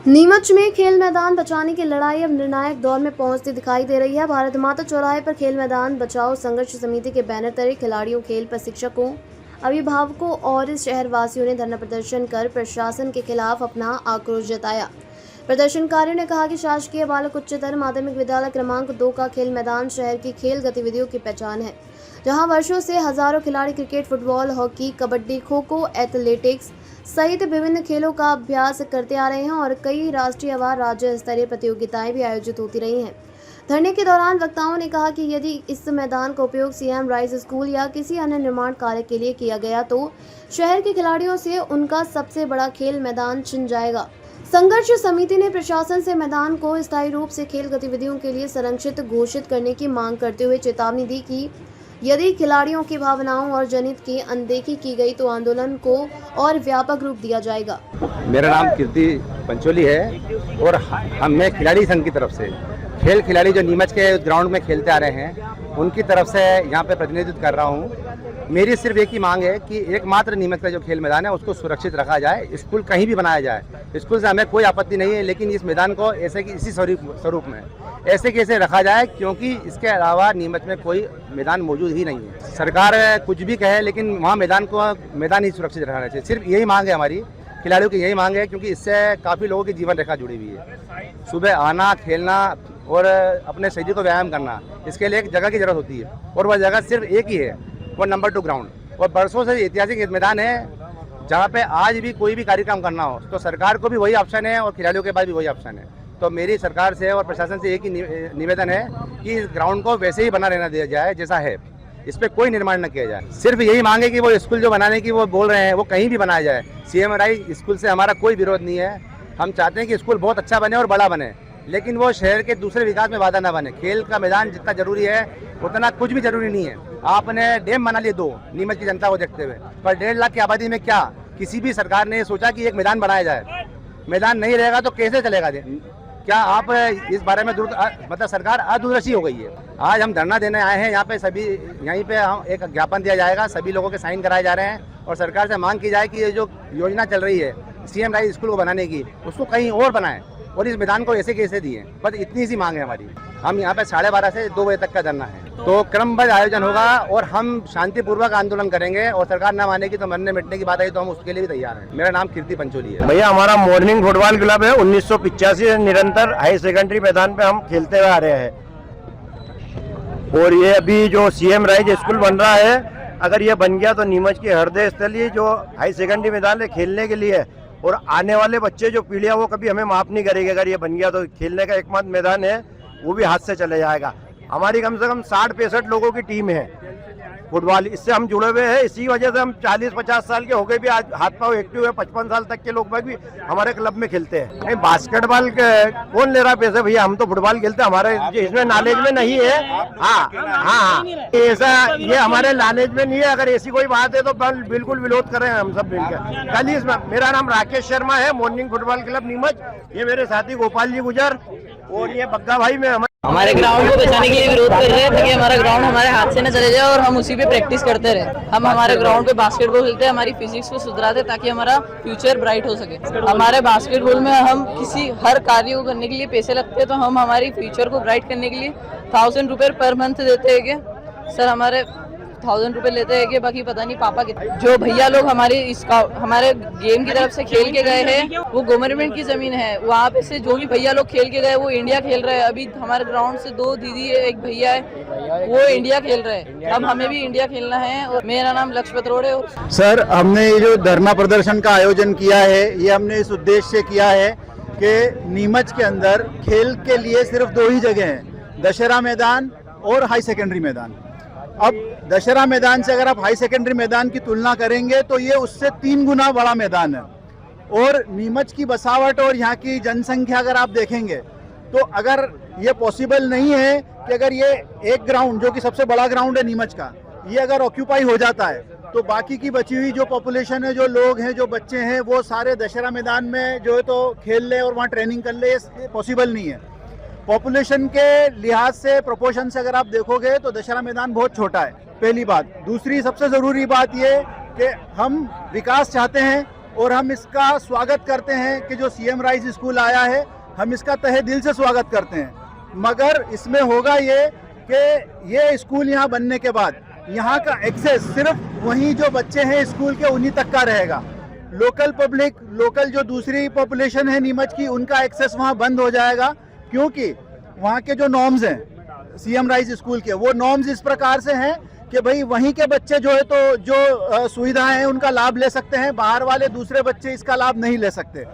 नीमच में खेल मैदान बचाने की लड़ाई अब निर्णायक दौर में पहुंचती दिखाई दे रही है। भारत माता चौराहे पर खेल मैदान बचाओ संघर्ष समिति के बैनर तले खिलाड़ियों, खेल प्रशिक्षकों, अभिभावकों और शहरवासियों ने धरना प्रदर्शन कर प्रशासन के खिलाफ अपना आक्रोश जताया। प्रदर्शनकारियों ने कहा कि शासकीय बालक उच्चतर माध्यमिक विद्यालय क्रमांक 2 का खेल मैदान शहर की खेल गतिविधियों की पहचान है, जहां वर्षों से हजारों खिलाड़ी cricket, football, hockey, kabaddi, kho-kho, athletics सहित विभिन्न खेलों का अभ्यास करते आ रहे हैं और कई राष्ट्रीय व राज्य स्तरीय प्रतियोगिताएं भी आयोजित होती रही हैं। धरने के दौरान वक्ताओं ने कहा कि यदि इस मैदान का उपयोग सीएम राइज स्कूल या किसी अन्य निर्माण कार्य के लिए किया गया तो शहर के खिलाड़ियों से उनका सबसे बड़ा खेल मैदान छिन जाएगा। संघर्ष समिति ने प्रशासन से मैदान को स्थायी रूप से खेल गतिविधियों के लिए संरक्षित घोषित करने की मांग करते हुए चेतावनी दी कि यदि खिलाड़ियों की भावनाओं और जनहित की अनदेखी की गई तो आंदोलन को और व्यापक रूप दिया जाएगा। मेरा नाम कीर्ति पंचोली है और मैं खिलाड़ी संघ की तरफ से खेल खिलाड़ी जो नीमच के ग्राउंड में खेलते आ रहे हैं उनकी तरफ से यहाँ पे प्रतिनिधित्व कर रहा हूँ। मेरी सिर्फ एक ही मांग है कि एकमात्र नीमच का जो खेल मैदान है उसको सुरक्षित रखा जाए। स्कूल कहीं भी बनाया जाए, स्कूल से हमें कोई आपत्ति नहीं है, लेकिन इस मैदान को ऐसे कि इसी स्वरूप में ऐसे कैसे रखा जाए, क्योंकि इसके अलावा नीमच में कोई मैदान मौजूद ही नहीं है। सरकार कुछ भी कहे लेकिन वहाँ मैदान ही सुरक्षित रहना चाहिए। सिर्फ यही मांग है हमारी, खिलाड़ियों की यही मांग है, क्योंकि इससे काफ़ी लोगों की जीवन रेखा जुड़ी हुई है। सुबह आना, खेलना और अपने शरीर को व्यायाम करना, इसके लिए एक जगह की ज़रूरत होती है और वह जगह सिर्फ एक ही है, वो नंबर 2 ग्राउंड। और बरसों से ऐतिहासिक मैदान है जहाँ पे आज भी कोई भी कार्यक्रम करना हो तो सरकार को भी वही ऑप्शन है और खिलाड़ियों के पास भी वही ऑप्शन है। तो मेरी सरकार से और प्रशासन से एक ही निवेदन है कि इस ग्राउंड को वैसे ही बना रहना दिया जाए जैसा है, इस पर कोई निर्माण न किया जाए। सिर्फ यही मांगे कि वो स्कूल जो बनाने की वो बोल रहे हैं वो कहीं भी बनाया जाए। सीएम राइज स्कूल से हमारा कोई विरोध नहीं है, हम चाहते हैं कि स्कूल बहुत अच्छा बने और बड़ा बने, लेकिन वो शहर के दूसरे विकास में बाधा न बने। खेल का मैदान जितना जरूरी है उतना कुछ भी जरूरी नहीं है। आपने डैम बना लिए 2 नीमच की जनता को देखते हुए, पर 1.5 लाख की आबादी में क्या किसी भी सरकार ने सोचा कि एक मैदान बनाया जाए? मैदान नहीं रहेगा तो कैसे चलेगा? क्या आप इस बारे में मतलब सरकार अदूरदर्शी हो गई है? आज हम धरना देने आए हैं यहाँ पे, यहीं पे हम एक ज्ञापन दिया जाएगा, सभी लोगों के साइन कराए जा रहे हैं और सरकार से मांग की जाए कि ये जो योजना चल रही है सीएम राइज स्कूल को बनाने की, उसको कहीं और बनाएं और इस मैदान को ऐसे कैसे दिए। बस इतनी सी मांग है हमारी। हम यहाँ पे 12:30 से 2 बजे तक का धरना है, तो क्रमबद्ध आयोजन होगा और हम शांतिपूर्वक आंदोलन करेंगे और सरकार न माने की तो मरने मिटने की बात आई तो हम उसके लिए भी तैयार हैं। मेरा नाम कीर्ति पंचोली है। भैया, हमारा मॉर्निंग फुटबॉल क्लब है, 1985 से निरंतर हाई सेकेंडरी मैदान पे हम खेलते हुए आ रहे हैं और ये अभी जो सीएम राइज स्कूल बन रहा है, अगर ये बन गया तो नीमच की हृदय स्थलीय जो हाई सेकेंडरी मैदान है खेलने के लिए, और आने वाले बच्चे जो पीढ़ियां वो कभी हमें माफ नहीं करेगी। अगर ये बन गया तो खेलने का एकमात्र मैदान है वो भी हाथ से चले जाएगा। हमारी कम से कम 60-65 लोगों की टीम है फुटबॉल, इससे हम जुड़े हुए हैं। इसी वजह से हम 40-50 साल के हो गए भी आज हाथ पांव एक्टिव है। 55 साल तक के लोग भी हमारे क्लब में खेलते हैं। नहीं, बास्केटबॉल कौन ले रहा पैसे भैया? हम तो फुटबॉल खेलते हैं, हमारे इसमें नॉलेज में नहीं है। हाँ, ऐसा ये हमारे नॉलेज में नहीं है। अगर ऐसी कोई बात है तो बिल्कुल विरोध करें हम सब मिलकर। कल इसमें मेरा नाम राकेश शर्मा है, मॉर्निंग फुटबॉल क्लब नीमच। ये मेरे साथी गोपाल जी गुजर और ये बग्गा भाई में हमारे ग्राउंड को बचाने के लिए विरोध कर रहे हैं ताकि हमारा ग्राउंड हमारे हाथ से न चले जाए और हम उसी पे प्रैक्टिस करते रहे। हम हमारे ग्राउंड पे बास्केटबॉल खेलते हैं, हमारी फिजिक्स को सुधराते ताकि हमारा फ्यूचर ब्राइट हो सके। हमारे बास्केटबॉल में हम हर कार्य को करने के लिए पैसे लगते हैं, तो हम हमारी फ्यूचर को ब्राइट करने के लिए 1000 रुपये पर मंथ देते हैं। सर हमारे 1000 रुपये लेते हैं कि बाकी पता नहीं पापा कितने। जो भैया लोग हमारे गेम की तरफ से खेल के गए हैं वो गवर्नमेंट की जमीन है, वहाँ पे से जो भी भैया लोग खेल के गए वो इंडिया खेल रहे हैं। अभी हमारे ग्राउंड से 2 दीदी है, एक भैया है, वो इंडिया खेल रहे हैं। अब हमें भी इंडिया खेलना है। और मेरा नाम लक्ष्य पत्रोड़े है। सर, हमने ये जो धरना प्रदर्शन का आयोजन किया है ये हमने इस उद्देश्य से किया है कि नीमच के अंदर खेल के लिए सिर्फ 2 ही जगह हैं, दशहरा मैदान और हाई सेकेंडरी मैदान। अब दशहरा मैदान से अगर आप हाई सेकेंडरी मैदान की तुलना करेंगे तो ये उससे 3 गुना बड़ा मैदान है। और नीमच की बसावट और यहाँ की जनसंख्या अगर आप देखेंगे तो अगर ये पॉसिबल नहीं है कि अगर ये एक ग्राउंड जो कि सबसे बड़ा ग्राउंड है नीमच का, ये अगर ऑक्यूपाई हो जाता है तो बाकी की बची हुई जो पॉपुलेशन है, जो लोग हैं, जो बच्चे हैं, वो सारे दशहरा मैदान में जो है तो खेल ले और वहाँ ट्रेनिंग कर ले, ये पॉसिबल नहीं है। पॉपुलेशन के लिहाज से, प्रोपोर्शन से अगर आप देखोगे तो दशहरा मैदान बहुत छोटा है, पहली बात। दूसरी सबसे ज़रूरी बात ये कि हम विकास चाहते हैं और हम इसका स्वागत करते हैं कि जो सीएम राइज स्कूल आया है, हम इसका तहे दिल से स्वागत करते हैं। मगर इसमें होगा ये कि ये स्कूल यहाँ बनने के बाद यहाँ का एक्सेस सिर्फ वहीं जो बच्चे हैं स्कूल के उन्हीं तक का रहेगा। लोकल पब्लिक, लोकल जो दूसरी पॉपुलेशन है नीमच की, उनका एक्सेस वहाँ बंद हो जाएगा, क्योंकि वहाँ के जो नॉर्म्स हैं सीएम राइज स्कूल के, वो नॉर्म्स इस प्रकार से हैं कि भाई वहीं के बच्चे जो है तो जो सुविधाएं हैं उनका लाभ ले सकते हैं, बाहर वाले दूसरे बच्चे इसका लाभ नहीं ले सकते।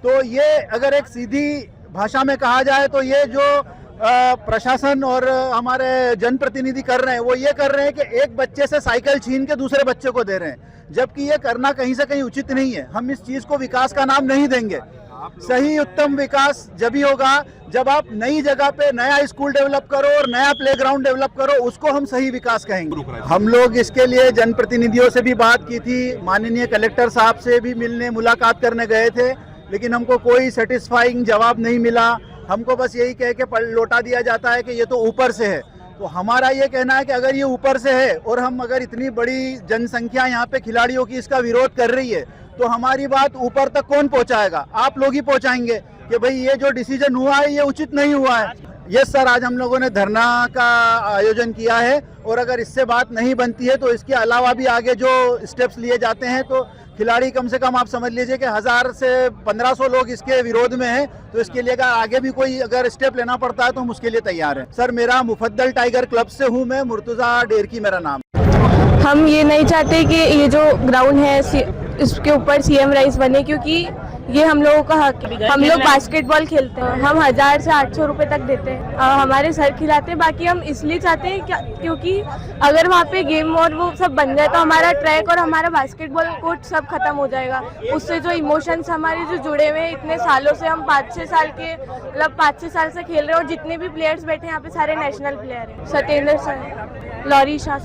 तो ये अगर एक सीधी भाषा में कहा जाए तो ये जो प्रशासन और हमारे जनप्रतिनिधि कर रहे हैं वो ये कर रहे हैं कि एक बच्चे से साइकिल छीन के दूसरे बच्चे को दे रहे हैं, जबकि ये करना कहीं से कहीं उचित नहीं है। हम इस चीज को विकास का नाम नहीं देंगे। सही उत्तम विकास जब ही होगा जब आप नई जगह पे नया स्कूल डेवलप करो और नया प्लेग्राउंड डेवलप करो, उसको हम सही विकास कहेंगे। हम लोग इसके लिए जनप्रतिनिधियों से भी बात की थी, माननीय कलेक्टर साहब से भी मिलने मुलाकात करने गए थे, लेकिन हमको कोई सेटिस्फाइंग जवाब नहीं मिला। हमको बस यही कह के लौटा दिया जाता है कि ये तो ऊपर से है। तो हमारा ये कहना है कि अगर ये ऊपर से है और हम अगर इतनी बड़ी जनसंख्या यहाँ पे खिलाड़ियों की इसका विरोध कर रही है, तो हमारी बात ऊपर तक कौन पहुँचाएगा? आप लोग ही पहुँचाएंगे कि भाई ये जो डिसीजन हुआ है ये उचित नहीं हुआ है। यस सर, आज हम लोगों ने धरना का आयोजन किया है और अगर इससे बात नहीं बनती है तो इसके अलावा भी आगे जो स्टेप्स लिए जाते हैं, तो खिलाड़ी कम से कम आप समझ लीजिए कि 1000 से 1500 लोग इसके विरोध में हैं। तो इसके लिए अगर आगे भी कोई अगर स्टेप लेना पड़ता है तो हम उसके लिए तैयार हैं। सर, मेरा मुफद्दल टाइगर क्लब से हूँ मैं, मुर्तुजा डेरकी मेरा नाम। हम ये नहीं चाहते कि ये जो ग्राउंड है इसके ऊपर सीएम राइज बने, क्योंकि ये हम लोगों का हक है। हम लोग बास्केटबॉल खेलते हैं, हम 1000 से 800 रुपए तक देते हैं, हमारे सर खिलाते हैं। बाकी हम इसलिए चाहते हैं क्योंकि अगर वहाँ पे गेम और वो सब बन जाए तो हमारा ट्रैक और हमारा बास्केटबॉल कोर्ट सब खत्म हो जाएगा। उससे जो इमोशंस हमारे जो जुड़े हुए हैं इतने सालों से, हम 5-6 साल के मतलब 5-6 साल से खेल रहे हैं और जितने भी प्लेयर्स बैठे हैं यहाँ पे सारे नेशनल प्लेयर हैं। सत्येंद्र सर, लॉरी शाह।